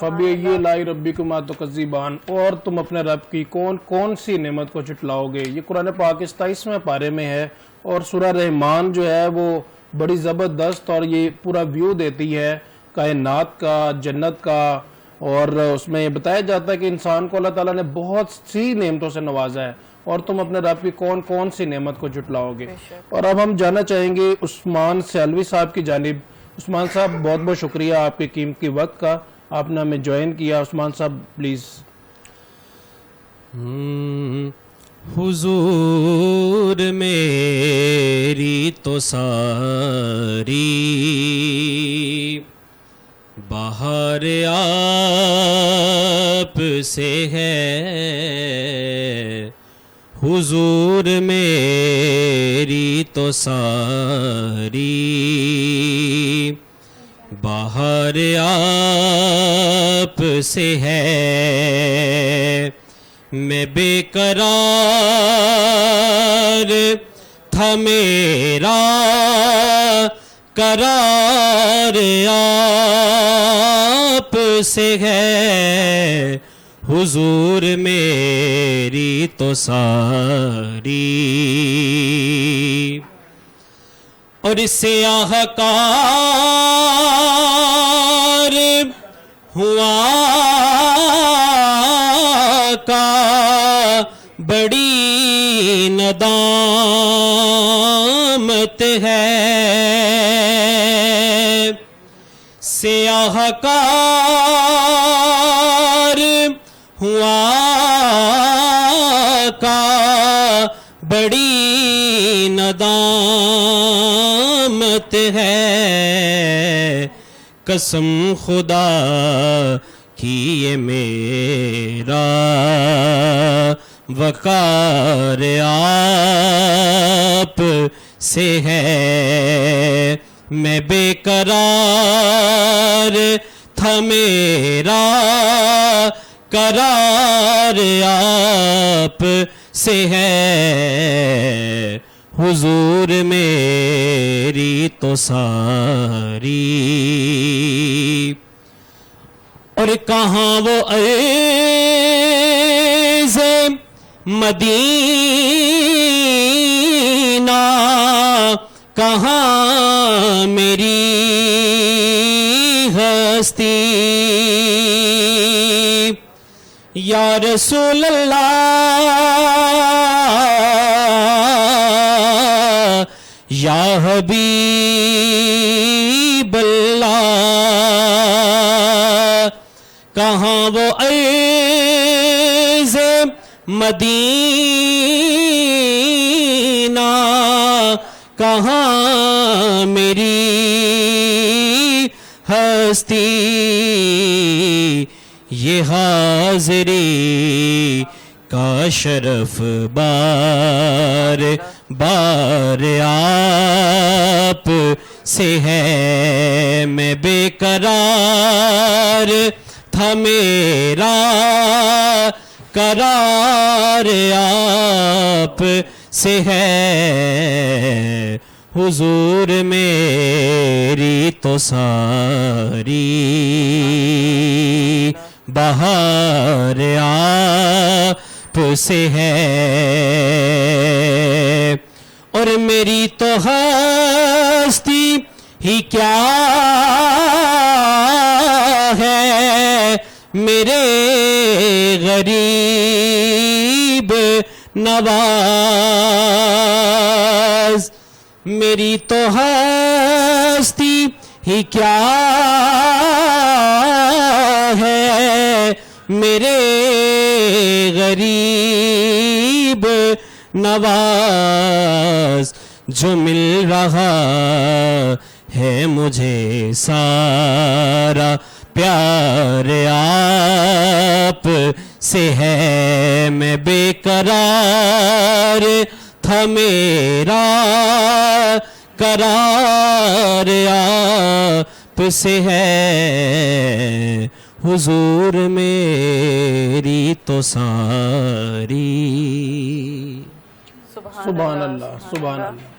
فَبِأَيِّ آلَاءِ رَبِّكُمَا تُكَذِّبَانِ، اور تم اپنے رب کی کون کون سی نعمت کو جھٹلاؤ گے۔ یہ قرآن پاک 27ویں پارے میں ہے، اور سورہ رحمان جو ہے وہ بڑی زبردست اور یہ پورا ویو دیتی ہے کائنات کا، جنت کا، اور اس میں یہ بتایا جاتا ہے کہ انسان کو اللہ تعالیٰ نے بہت سی نعمتوں سے نوازا ہے، اور تم اپنے رب کی کون کون سی نعمت کو جھٹلاؤ گے۔ اور اب ہم جاننا چاہیں گے عثمان سیلوی صاحب کی جانب۔ عثمان صاحب بہت بہت شکریہ آپ کے قیمتی وقت کا، آپ نے ہمیں جوائن کیا۔ عثمان صاحب پلیز۔ حضور میری تو ساری بہار آپ سے ہے، حضور میری تو ساری بہار آپ سے ہے، میں بے قرار تھا میرا قرار آپ سے ہے، حضور میری تو ساری اور سیاہ کار ہوا کا بڑی ندامت ہے، سیاہ کار ہوا کا بڑی ندامت ہے، قسم خدا کی یہ میرا وقار آپ سے ہے، میں بے قرار تھا میرا قرار آپ سے ہے، حضور میری تو ساری اور کہاں وہ عرض مدینہ، کہاں میری ہستی، یا رسول اللہ یا حبیب اللہ، کہاں وہ عرض مدینہ، کہاں میری ہستی، یہ حاضری کا شرف بار بار آپ سے ہے، میں بے قرار تھا میرا قرار آپ سے ہے، حضور میری تو ساری بہار آپ سے ہے، اور میری تو ہستی ہی کیا ہے، میرے غریب نواز، میری تو ہستی ہی کیا ہے، میرے غریب نواز، جو مل رہا ہے مجھے سارا پیار آپ سے ہے، میں بے قرار تھا میرا قرار آپ سے ہے، حضور میری تو ساری۔ سبحان اللہ، سبحان اللہ۔